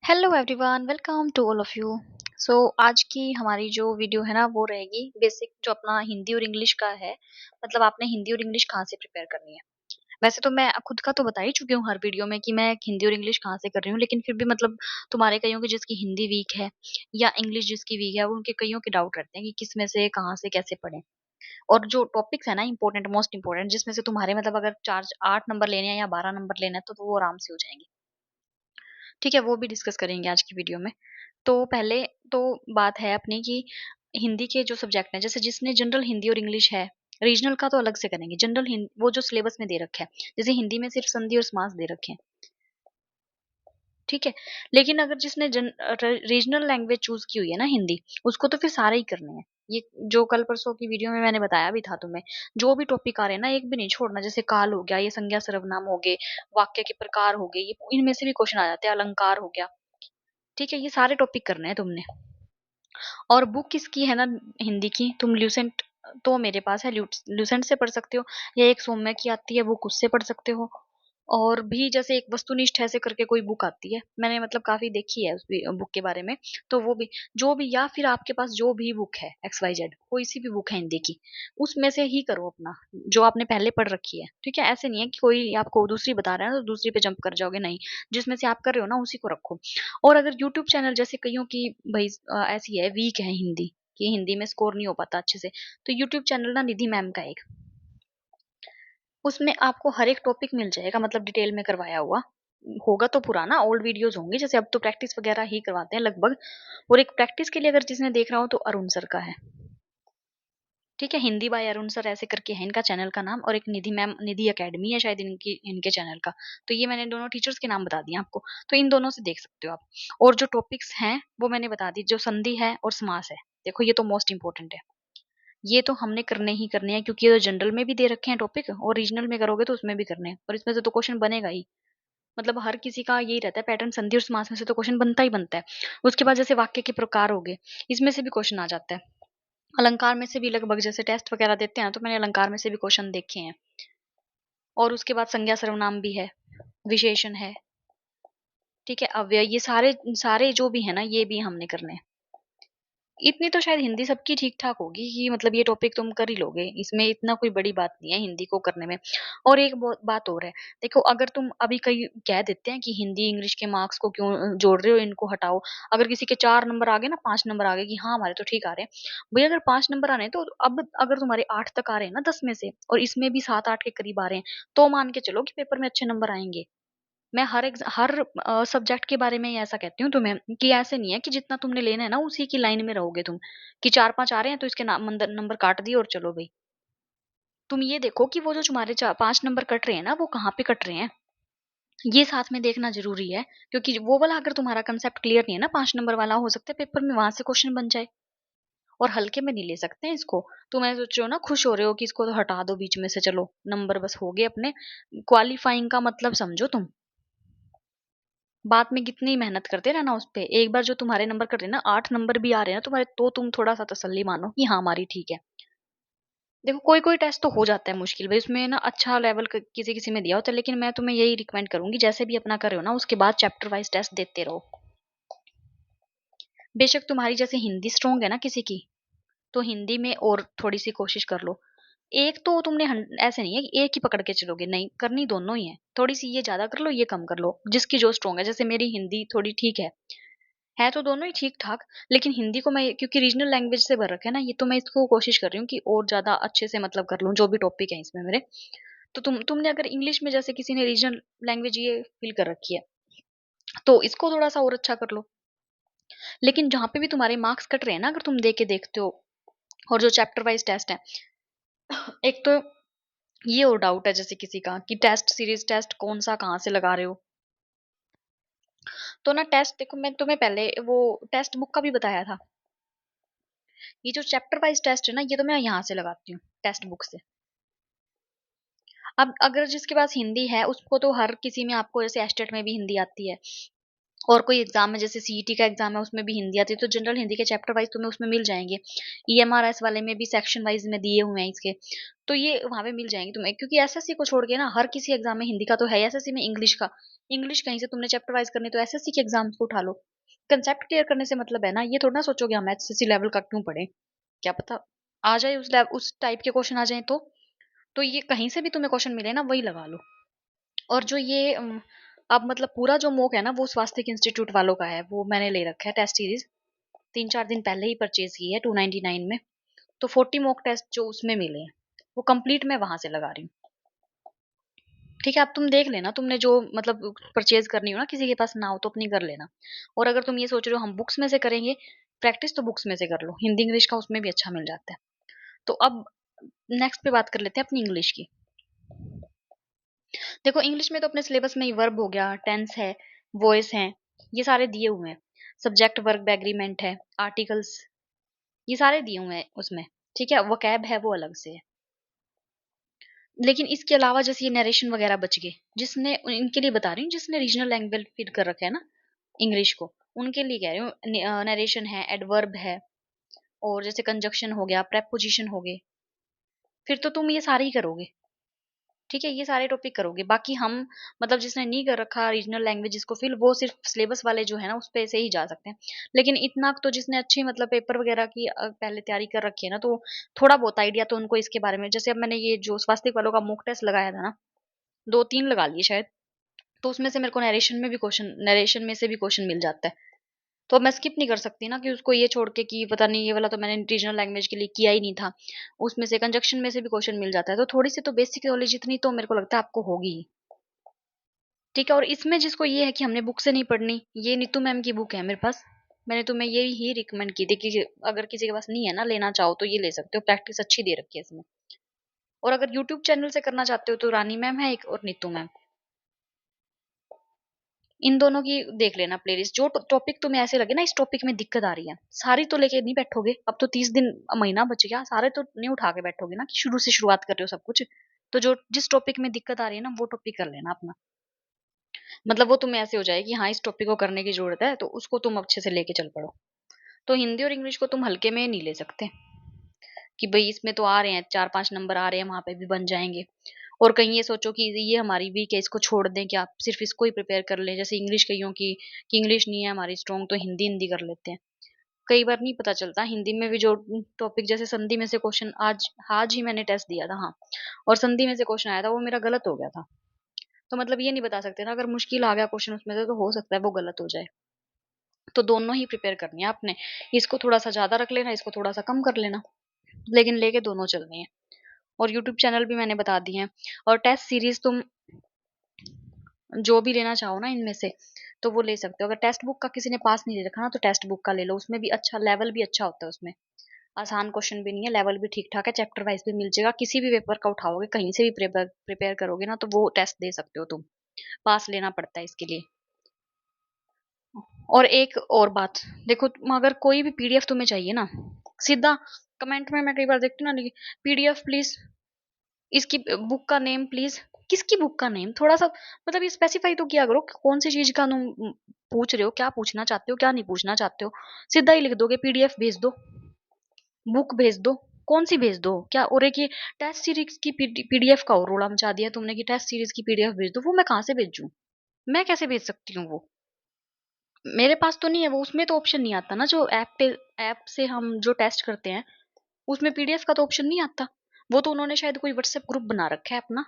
Hello everyone, welcome to all of you. So आज की हमारी जो वीडियो है ना वो रहेगी बेसिक जो अपना हिंदी और इंग्लिश का है। मतलब आपने हिंदी और इंग्लिश कहाँ से प्रिपेयर करनी है। वैसे तो मैं खुद का तो बता ही चुकी हूँ हर वीडियो में कि मैं हिंदी और इंग्लिश कहाँ से कर रही हूँ, लेकिन फिर भी मतलब तुम्हारे कईयों की जिसकी हिंदी वीक है या इंग्लिश जिसकी वीक है वो उनके कईयों के डाउट रहते हैं कि किस में से कहाँ से कैसे पढ़ें। और जो टॉपिक्स है ना इंपॉर्टेंट मोस्ट इंपॉर्टेंट जिसमें से तुम्हारे मतलब अगर चार 8 नंबर लेने हैं या 12 नंबर लेना है तो वो आराम से हो जाएंगे। ठीक है, वो भी डिस्कस करेंगे आज की वीडियो में। तो पहले तो बात है अपनी कि हिंदी के जो सब्जेक्ट हैं, जैसे जिसने जनरल हिंदी और इंग्लिश है, रीजनल का तो अलग से करेंगे। जनरल हिंदी वो जो सिलेबस में दे रखा है, जैसे हिंदी में सिर्फ संधि और समास दे रखे हैं, ठीक है। लेकिन अगर जिसने रीजनल लैंग्वेज चूज की हुई है ना हिंदी, उसको तो फिर सारे ही करने हैं। ये जो कल परसों की वीडियो में मैंने बताया भी था तुम्हें, जो भी टॉपिक आ रहे हैं ना एक भी नहीं छोड़ना। जैसे काल हो गया, ये संज्ञा सर्वनाम हो गए, वाक्य के प्रकार हो गए, ये इनमें से भी क्वेश्चन आ जाते हैं, अलंकार हो गया, ठीक है। ये सारे टॉपिक करने हैं तुमने। और बुक किसकी है ना हिंदी की, तुम ल्यूसेंट तो मेरे पास है, ल्यूसेंट से पढ़ सकते हो, या एक सौम्य की आती है बुक, उससे पढ़ सकते हो। और भी जैसे एक वस्तुनिष्ठ ऐसे करके कोई बुक आती है, मैंने मतलब काफी देखी है उस बुक के बारे में। तो वो भी जो भी, या फिर आपके पास जो भी बुक है XYZ, कोई सी भी बुक है हिंदी की, उसमें से ही करो अपना, जो आपने पहले पढ़ रखी है, ठीक है। ऐसे नहीं है कि कोई आपको दूसरी बता रहा है तो दूसरी पे जंप कर जाओगे, नहीं। जिसमें से आप कर रहे हो ना उसी को रखो। और अगर यूट्यूब चैनल जैसे कईयों की भाई ऐसी है, वीक है हिंदी, कि हिंदी में स्कोर नहीं हो पाता अच्छे से, तो यूट्यूब चैनल ना निधि मैम का एक, उसमें आपको हर एक टॉपिक मिल जाएगा, मतलब डिटेल में करवाया हुआ होगा। तो पुराना ओल्ड वीडियोस होंगे, जैसे अब तो प्रैक्टिस वगैरह ही करवाते हैं लगभग। और एक प्रैक्टिस के लिए अगर जिसने देख रहा हो तो अरुण सर का है, ठीक है। हिंदी बाय अरुण सर ऐसे करके है इनका चैनल का नाम, और एक निधि मैम, निधि एकेडमी है शायद इनकी, इनके चैनल का। तो ये मैंने दोनों टीचर्स के नाम बता दिए आपको, तो इन दोनों से देख सकते हो आप। और जो टॉपिक्स हैं वो मैंने बता दी, जो संधि है और समास है, देखो ये तो मोस्ट इंपॉर्टेंट है। ये तो हमने करने ही करने हैं, क्योंकि ये तो जनरल में भी दे रखे हैं टॉपिक, और रीजनल में करोगे तो उसमें भी करने हैं, और इसमें से तो क्वेश्चन बनेगा ही। मतलब हर किसी का यही रहता है पैटर्न, संधि और समास में से तो क्वेश्चन बनता ही बनता है। उसके बाद जैसे वाक्य के प्रकार हो गए, इसमें से भी क्वेश्चन आ जाता है। अलंकार में से भी लगभग, जैसे टेस्ट वगैरह देते हैं तो मैंने अलंकार में से भी क्वेश्चन देखे हैं। और उसके बाद संज्ञा सर्वनाम भी है, विशेषण है, ठीक है, अव्यय, ये सारे सारे जो भी है ना ये भी हमने करने हैं। इतनी तो शायद हिंदी सबकी ठीक ठाक होगी कि मतलब ये टॉपिक तुम कर ही लोगे, इसमें इतना कोई बड़ी बात नहीं है हिंदी को करने में। और एक बात और है, देखो अगर तुम अभी कहीं कह देते हैं कि हिंदी इंग्लिश के मार्क्स को क्यों जोड़ रहे हो, इनको हटाओ। अगर किसी के 4 नंबर आ गए ना, 5 नंबर आ गए कि हाँ हमारे तो ठीक आ रहे हैं भैया, अगर 5 नंबर आ रहे हैं तो अब अगर तुम्हारे 8 तक आ रहे हैं ना 10 में से, और इसमें भी 7-8 के करीब आ रहे हैं, तो मान के चलो कि पेपर में अच्छे नंबर आएंगे। मैं हर सब्जेक्ट के बारे में ही ऐसा कहती हूँ तुम्हें, कि ऐसे नहीं है कि जितना तुमने लेना है ना उसी की लाइन में रहोगे तुम, कि 4-5 आ रहे हैं तो इसके नाम नंबर काट दिए और चलो भाई। तुम ये देखो कि वो जो तुम्हारे 4-5 नंबर कट रहे हैं ना वो कहाँ पे कट रहे हैं, ये साथ में देखना जरूरी है। क्योंकि वो वाला अगर तुम्हारा कंसेप्ट क्लियर नहीं है ना, 5 नंबर वाला, हो सकता है पेपर में वहां से क्वेश्चन बन जाए। और हल्के में नहीं ले सकते हैं इसको। तुम ऐसे सोच रहे हो ना, खुश हो रहे हो कि इसको तो हटा दो बीच में से, चलो नंबर बस हो गए अपने। क्वालिफाइंग का मतलब समझो तुम, बाद में कितनी मेहनत करते रहना उस पे। एक बार जो तुम्हारे नंबर कट रहे हैं ना, 8 नंबर भी आ रहे हैं ना तुम्हारे, तो तुम थोड़ा सा तसल्ली मानो कि हाँ हमारी ठीक है। देखो कोई कोई टेस्ट तो हो जाता है मुश्किल भाई, उसमें ना अच्छा लेवल किसी किसी में दिया होता है, लेकिन मैं तुम्हें यही रिकमेंड करूंगी जैसे भी अपना कर रहे हो ना उसके बाद चैप्टर वाइज टेस्ट देते रहो। बेशक तुम्हारी जैसे हिंदी स्ट्रोंग है ना किसी की, तो हिंदी में और थोड़ी सी कोशिश कर लो। एक तो तुमने ऐसे नहीं है कि एक ही पकड़ के चलोगे, नहीं, करनी दोनों ही है। थोड़ी सी ये ज्यादा कर लो, ये कम कर लो, जिसकी जो स्ट्रोंग है। जैसे मेरी हिंदी थोड़ी ठीक है तो दोनों ही ठीक ठाक। लेकिन हिंदी को मैं क्योंकि रीजनल लैंग्वेज से भर रखा है ना ये, तो मैं इसको कोशिश कर रही हूँ कि और ज्यादा अच्छे से मतलब कर लूँ जो भी टॉपिक है इसमें मेरे। तो तुमने अगर इंग्लिश में जैसे किसी ने रीजनल लैंग्वेज ये फील कर रखी है, तो इसको थोड़ा सा और अच्छा कर लो। लेकिन जहां पे भी तुम्हारे मार्क्स कट रहे हैं ना, अगर तुम दे के देखते हो, और जो चैप्टर वाइज टेस्ट है, एक तो ये और डाउट है जैसे किसी का कि टेस्ट सीरीज टेस्ट कौन सा कहाँ से लगा रहे हो। तो ना टेस्ट देखो, मैं तुम्हें पहले वो टेस्ट बुक का भी बताया था। ये जो चैप्टर वाइज टेस्ट है ना, ये तो मैं यहाँ से लगाती हूँ, टेक्स्ट बुक से। अब अगर जिसके पास हिंदी है उसको तो हर किसी में आपको, जैसे एस्टेट में भी हिंदी आती है, और कोई एग्जाम है, जैसे सीईटी का एग्जाम है, उसमें भी हिंदी आती है, तो जनरल हिंदी के चैप्टर वाइज तुम्हें उसमें मिल जाएंगे। ईएमआरएस वाले में भी सेक्शन वाइज में दिए हुए हैं इसके, तो ये वहां पे मिल जाएंगे तुम्हें। क्योंकि एसएससी को छोड़ के ना हर किसी एग्जाम में, हिंदी का तो है, एसएससी में इंग्लिश का, इंग्लिश कहीं से तुमने चैप्टर वाइज करने, तो एसएससी के एग्जाम को उठा लो। कंसेप्ट क्लियर करने से मतलब है ना, ये थोड़ा ना सोचोगे हम एसएससी लेवल का क्यों पढ़े, क्या पता आ जाए उस टाइप के क्वेश्चन आ जाए तो ये कहीं से भी तुम्हें क्वेश्चन मिले ना, वही लगा लो। और जो ये अब मतलब पूरा जो मोक है ना, वो स्वास्थ्य इंस्टीट्यूट वालों का है, वो मैंने ले रखा है टेस्ट सीरीज, 3-4 दिन पहले ही परचेज की है 299 में। तो 40 मॉक टेस्ट जो उसमें मिले हैं, वो कंप्लीट मैं वहां से लगा रही हूँ। ठीक है, अब तुम देख लेना, तुमने जो मतलब परचेज करनी हो ना, किसी के पास ना हो तो अपनी कर लेना। और अगर तुम ये सोच रहे हो हम बुक्स में से करेंगे प्रैक्टिस, तो बुक्स में से कर लो, हिंदी इंग्लिश का उसमें भी अच्छा मिल जाता है। तो अब नेक्स्ट पे बात कर लेते हैं अपनी इंग्लिश की। देखो इंग्लिश में तो अपने सिलेबस में ही वर्ब हो गया, टेंस है, वॉइस है, ये सारे दिए हुए हैं। सब्जेक्ट वर्ब एग्रीमेंट है, आर्टिकल्स, ये सारे दिए हुए हैं उसमें। ठीक है, वोकैब है वो अलग से है। लेकिन इसके अलावा जैसे ये नरेशन वगैरह बच गए, जिसने, इनके लिए बता रही हूँ जिसने रीजनल लैंग्वेज फीड कर रखा है ना इंग्लिश को, उनके लिए कह रही हूँ। नरेशन है, एडवर्ब है, और जैसे कंजक्शन हो गया, प्रेपोजिशन हो गए, फिर तो तुम ये सारे ही करोगे। ठीक है, ये सारे टॉपिक करोगे। बाकी हम मतलब जिसने नहीं कर रखा रीजनल लैंग्वेज जिसको फिल, वो सिर्फ सिलेबस वाले जो है ना उस पे से ही जा सकते हैं। लेकिन इतना तो जिसने अच्छी मतलब पेपर वगैरह की पहले तैयारी कर रखी है ना, तो थोड़ा बहुत आइडिया तो उनको इसके बारे में, जैसे अब मैंने ये जो स्वास्थ्य वालों का मॉक टेस्ट लगाया था ना, 2-3 लगा लिए शायद, तो उसमें से मेरे को नरेशन में से भी क्वेश्चन मिल जाता है। तो अब मैं स्किप नहीं कर सकती ना कि उसको ये छोड़ के कि पता नहीं ये वाला तो मैंने रीजनल लैंग्वेज के लिए किया ही नहीं था। उसमें से कंजक्शन में से भी क्वेश्चन मिल जाता है, तो थोड़ी सी तो बेसिक नॉलेज इतनी तो मेरे को लगता है आपको होगी ही। ठीक है, और इसमें जिसको ये है कि हमने बुक से नहीं पढ़नी, ये नीतू मैम की बुक है मेरे पास, मैंने तुम्हें ये ही रिकमेंड की थी कि अगर किसी के पास नहीं है ना, लेना चाहो तो ये ले सकते हो, प्रैक्टिस अच्छी दे रखी है इसमें। और अगर यूट्यूब चैनल से करना चाहते हो तो रानी मैम है एक, और नीतू मैम, इन दोनों की देख लेना प्लेलिस्ट। जो टॉपिक तुम्हें ऐसे लगे ना इस टॉपिक में दिक्कत आ रही है, सारी तो लेके नहीं बैठोगे, अब तो 30 दिन महीना बच गया, सारे तो नहीं उठा के बैठोगे ना कि शुरू से शुरुआत कर रहे हो सब कुछ। तो जो जिस टॉपिक में दिक्कत आ रही है ना, वो टॉपिक कर लेना अपना। मतलब वो तुम्हें ऐसे हो जाएगी, हाँ इस टॉपिक को करने की जरूरत है, तो उसको तुम अच्छे से लेके चल पड़ो। तो हिंदी और इंग्लिश को तुम हल्के में नहीं ले सकते कि भाई इसमें तो आ रहे हैं 4-5 नंबर आ रहे हैं, वहां पे भी बन जाएंगे। और कहीं ये सोचो कि ये हमारी वीक है, इसको छोड़ दें क्या, सिर्फ इसको ही प्रिपेयर कर लें, जैसे इंग्लिश कहियो कि इंग्लिश नहीं है हमारी स्ट्रॉन्ग, तो हिंदी हिंदी कर लेते हैं। कई बार नहीं पता चलता हिंदी में भी जो टॉपिक, जैसे संधि में से क्वेश्चन, आज आज ही मैंने टेस्ट दिया था, हाँ, और संधि में से क्वेश्चन आया था, वो मेरा गलत हो गया था। तो मतलब ये नहीं बता सकते ना, अगर मुश्किल आ गया क्वेश्चन उसमें से, तो हो सकता है वो गलत हो जाए। तो दोनों ही प्रिपेयर करनी है आपने, इसको थोड़ा सा ज्यादा रख लेना, इसको थोड़ा सा कम कर लेना, लेकिन लेके दोनों चलनी है। और यूट्यूब चैनल भी मैंने बता दिए हैं। और टेस्ट सीरीज तुम जो भी लेना चाहो ना इनमें से, तो वो ले सकते हो। अगर टेक्स्ट बुक का किसी ने पास नहीं ले रखा ना, तो टेक्स्ट बुक का ले लो, उसमें भी अच्छा लेवल भी अच्छा होता है उसमें। आसान क्वेश्चन भी नहीं है, लेवल भी ठीक ठाक है, चैप्टर वाइज भी मिल जाएगा, किसी भी पेपर का उठाओगे, कहीं से भी प्रिपेयर करोगे ना, तो वो टेस्ट दे सकते हो तुम, पास लेना पड़ता है इसके लिए। और एक और बात, देखो तुम अगर कोई भी पीडीएफ तुम्हें चाहिए ना, सीधा कमेंट में, मैं कई बार देखती हूँ ना, पीडीएफ प्लीज, इसकी बुक का नेम प्लीज, किसकी बुक का नेम, थोड़ा सा मतलब ये स्पेसिफाई तो किया करो कि कौन सी चीज का तुम पूछ रहे हो, क्या पूछना चाहते हो क्या नहीं पूछना चाहते हो। सीधा ही लिख दोगे पीडीएफ भेज दो, बुक भेज दो, कौन सी भेज दो क्या, और एक ये टेस्ट सीरीज की पीडीएफ का और रोड़ा मचा दिया तुमने कि टेस्ट सीरीज की पीडीएफ भेज दो, वो मैं कहाँ से भेजूं, मैं कैसे भेज सकती हूँ वो, मेरे पास तो नहीं है वो, उसमें तो ऑप्शन नहीं आता ना, जो ऐप से हम जो टेस्ट करते हैं, उसमें पीडीएफ का तो ऑप्शन नहीं आता। वो तो उन्होंने शायद कोई व्हाट्सएप ग्रुप बना रखा है अपना,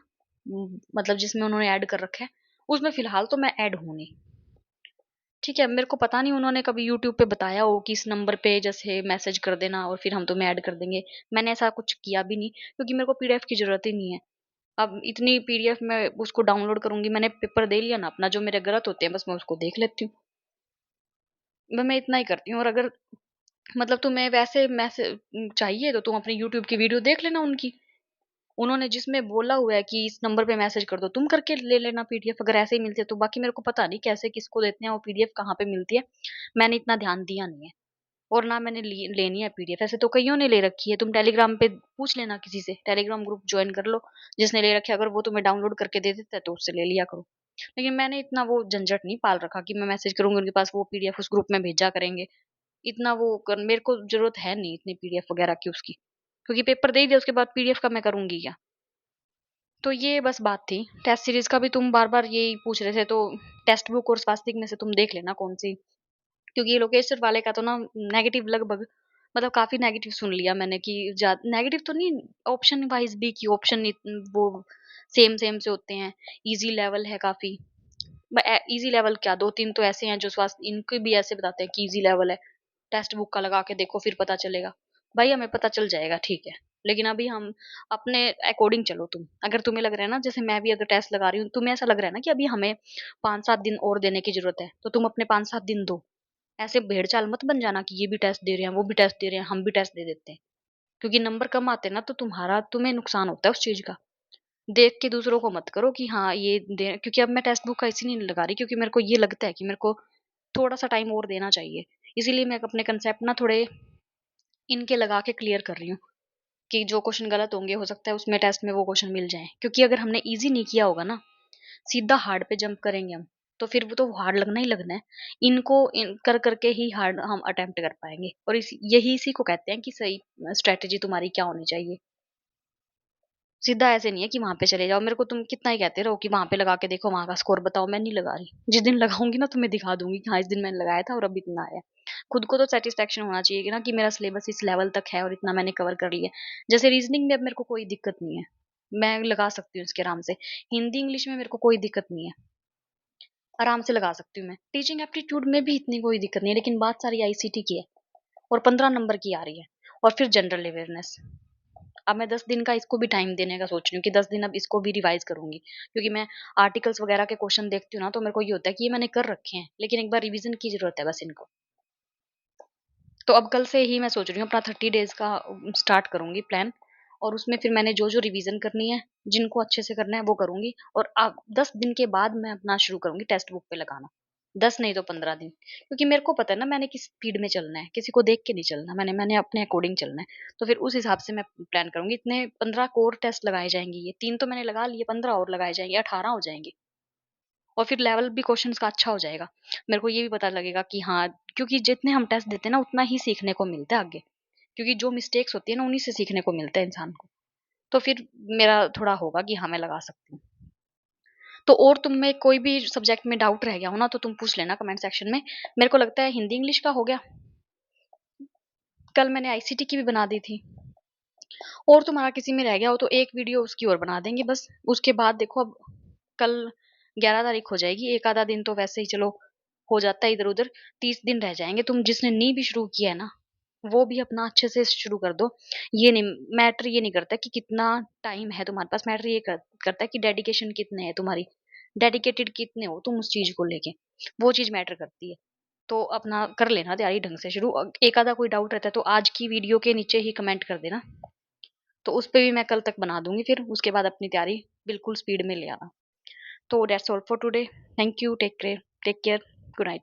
मतलब जिसमें उन्होंने ऐड कर रखा है, उसमें फिलहाल तो मैं ऐड हूं नहीं। ठीक है, मेरे को पता नहीं उन्होंने कभी यूट्यूब पे बताया हो कि इस नंबर पे जैसे मैसेज कर देना और फिर हम तुम्हें ऐड कर देंगे, मैंने ऐसा कुछ किया भी नहीं, क्योंकि मेरे को पीडीएफ की जरूरत ही नहीं है। अब इतनी पीडीएफ में उसको डाउनलोड करूंगी, मैंने पेपर दे लिया ना अपना, जो मेरे गलत होते हैं बस मैं उसको देख लेती हूँ। मैं इतना ही करती हूँ। और अगर मतलब तुम्हें वैसे मैसेज चाहिए, तो तुम अपनी यूट्यूब की वीडियो देख लेना उनकी, उन्होंने जिसमें बोला हुआ है कि इस नंबर पे मैसेज कर दो, तुम करके ले लेना पीडीएफ, अगर ऐसे ही मिलती है तो। बाकी मेरे को पता नहीं कैसे किसको देते हैं वो पीडीएफ, कहाँ पे मिलती है, मैंने इतना ध्यान दिया नहीं है। और ना मैंने लेनी है पीडीएफ, ऐसे तो कईयों ने ले रखी है, तुम टेलीग्राम पे पूछ लेना किसी से, टेलीग्राम ग्रुप ज्वाइन कर लो, जिसने ले रखी है, अगर वो तुम्हें डाउनलोड करके दे देता है तो उससे ले लिया करो। लेकिन मैंने इतना वो झंझट नहीं पाल रखा कि मैं मैसेज करूँगी उनके पास, वो पीडीएफ उस ग्रुप में भेजा करेंगे। इतना वो कर मेरे को ज़रूरत है नहीं इतनी पीडीएफ वगैरह की उसकी। क्योंकि पेपर दे ही दिया, उसके बाद पीडीएफ का मैं करूँगी क्या? तो ये बस बात थी। टेस्ट सीरीज़ का भी तुम बार-बार यही पूछ रहे थे, तो टेक्स्ट बुक और स्वास्तिक में से तुम देख लेना कौन-सी, क्योंकि ये लोकेशर वाले का तो ना नेगेटिव लगभग, मतलब काफ़ी नेगेटिव सुन लिया मैंने कि जा नेगेटिव तो नहीं, ऑप्शन वाइज़ भी कि ऑप्शन वो सेम-सेम से होते हैं। ईज़ी लेवल है काफ़ी। ईज़ी लेवल क्या 2-3 तो ऐसे हैं जो स्वास्थ्य इनके भी ऐसे बताते हैं कि ईज़ी लेवल है। टेक्स्ट बुक का लगा के देखो फिर पता चलेगा। भाई हमें पता चल जाएगा ठीक है, लेकिन अभी हम अपने अकॉर्डिंग चलो तुम। अगर तुम्हें लग रहा है ना, जैसे मैं भी अगर टेस्ट लगा रही हूँ, तुम्हें ऐसा लग रहा है ना कि अभी हमें 5-7 दिन और देने की ज़रूरत है, तो तुम अपने 5-7 दिन दो। ऐसे भेड़-चाल मत बन जाना कि ये भी टेस्ट दे रहे हैं, वो भी टेस्ट दे रहे हैं, हम भी टेस्ट दे देते हैं। क्योंकि नंबर कम आते हैं ना, तो तुम्हें नुकसान होता है उस चीज़ का। देख के दूसरों को मत करो कि हाँ, ये दे, क्योंकि अब मैं टेक्स्ट बुक का इसीलिए नहीं लगा रही क्योंकि मेरे को ये लगता है कि मेरे को थोड़ा-सा टाइम और देना चाहिए। इसीलिए मैं अपने कंसेप्ट ना थोड़े इनके लगा के क्लियर कर रही हूँ कि जो क्वेश्चन गलत होंगे हो सकता है उसमें टेस्ट में वो क्वेश्चन मिल जाएँ। क्योंकि अगर हमने ईज़ी नहीं किया होगा ना, सीधा हार्ड पे जंप करेंगे हम, तो फिर वो तो हार्ड लगना ही लगना है। इनको इन कर के ही हार्ड हम अटेम्प्ट कर पाएँगे, और इसी को कहते हैं कि सही स्ट्रैटेजी तुम्हारी क्या होनी चाहिए। सीधा ऐसे नहीं है कि वहाँ पे चले जाओ। मेरे को तुम कितना ही कहते रहो कि वहाँ पे लगा के देखो, वहाँ का स्कोर बताओ, मैं नहीं लगा रही। जिस दिन लगाऊँगी ना तुम्हें दिखा दूँगी कि हाँ, इस दिन मैंने लगाया था और अब इतना आया है। खुद को तो सैटिस्फैक्शन होना चाहिए कि ना कि मेरा सिलेबस इस लेवल तक है और इतना मैंने कवर कर लिया है। जैसे रीज़निंग में अब मेरे को कोई दिक्कत नहीं है। मैं लगा सकती हूँ इसके आराम से। हिंदी, इंग्लिश में मेरे को कोई दिक्कत नहीं है। आराम से लगा सकती हूँ मैं। टीचिंग एप्टीट्यूड में भी इतनी कोई दिक्कत नहीं है, लेकिन बात सारी आईसीटी की है और 15 नंबर की आ रही है, और फिर जनरल अवेयरनेस। अब मैं 10 दिन का इसको भी टाइम देने का सोच रही हूँ कि 10 दिन अब इसको भी रिवाइज़ करूँगी। क्योंकि मैं आर्टिकल्स वगैरह के क्वेश्चन देखती हूँ ना, तो मेरे को ये होता है कि ये मैंने कर रखे हैं, लेकिन एक बार रिवीज़न की ज़रूरत है बस इनको। तो अब कल से ही मैं सोच रही हूँ अपना 30 डेज़ का स्टार्ट करूँगी प्लान, और उसमें फिर मैंने जो-जो रिवीज़न करनी है, जिनको अच्छे से करना है वो करूँगी, और 10 दिन के बाद मैं अपना शुरू करूँगी टेक्स्ट बुक पे लगाना। 10 नहीं तो 15 दिन। क्योंकि मेरे को पता है ना मैंने किस स्पीड में चलना है, किसी को देख के नहीं चलना, मैंने मैंने अपने अकॉर्डिंग चलना है। तो फिर उस हिसाब से मैं प्लान करूँगी। इतने 15 कोर टेस्ट लगाए जाएँगे, ये 3 तो मैंने लगा लिए, 15 और लगाए जाएँगे, 18 हो जाएँगे। और फिर लेवल भी क्वेश्चन्स का अच्छा हो जाएगा। मेरे को ये भी पता लगेगा कि हाँ, क्योंकि जितने हम टेस्ट देते हैं ना, उतना ही सीखने को मिलता है आगे। क्योंकि जो मिस्टेक्स होती है ना, उन्हीं से सीखने को मिलता है इंसान को। तो फिर मेरा थोड़ा होगा कि हाँ, मैं लगा सकती हूँ। तो और तुम में कोई भी सब्जेक्ट में डाउट रह गया हो ना, तो तुम पूछ लेना कमेंट सेक्शन में। मेरे को लगता है हिंदी इंग्लिश का हो गया। कल मैंने आईसीटी की भी बना दी थी। और तुम्हारा किसी में रह गया हो तो एक वीडियो उसकी और बना देंगे बस। उसके बाद देखो, अब कल 11 तारीख हो जाएगी, एक आधा दिन तो वैसे ही चलो हो जाता है इधर-उधर, 30 दिन रह जाएँगे। तुम जिसने नहीं भी शुरू किया है ना, वो भी अपना अच्छे से शुरू कर दो। ये नहीं करता कि कितना टाइम है तुम्हारे पास, मैटर ये करता है कि डेडिकेशन कितने है तुम्हारी, डेडिकेटेड कितने हो तुम उस चीज़ को लेके, वो चीज़ मैटर करती है। तो अपना कर लेना तैयारी ढंग से शुरू। एक आधा कोई डाउट रहता है तो आज की वीडियो के नीचे ही कमेंट कर देना। तो उसपे भी मैं कल तक बना दूँगी, फिर उसके बाद अपनी तैयारी बिल्कुल स्पीड में ले आना। तो that's all for today. Thank you, take care, good night.